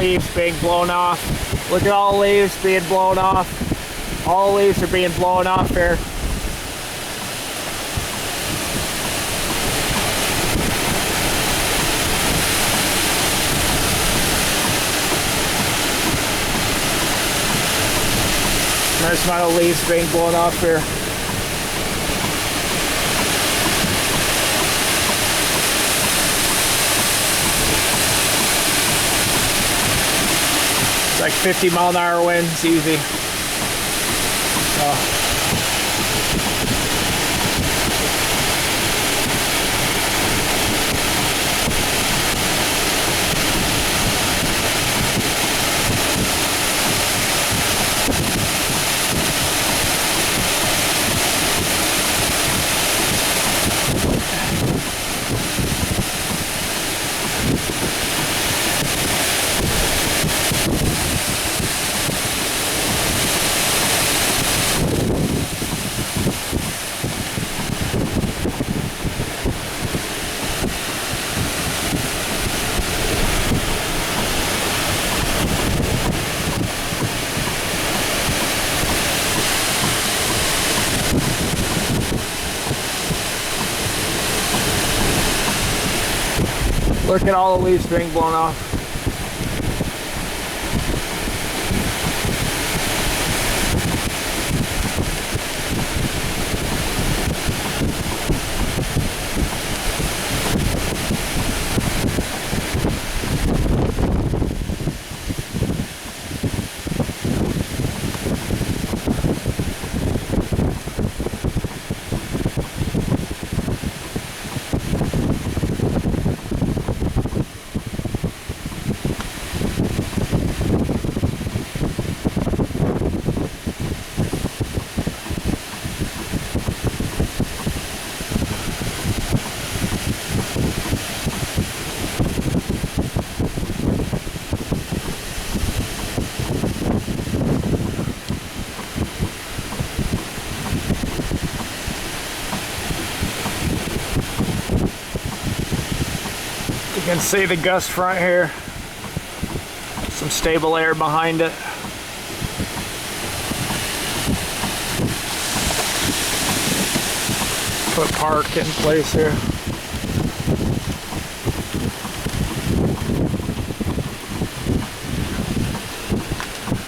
leaves being blown off. Look at all the leaves being blown off. All the leaves are being blown off here. There's amount of leaves being blown off here. It's like 50-mile-an-hour winds, easy. Look at all the leaves being blown off. You can see the gust front here. Some stable air behind it. Put park in place here.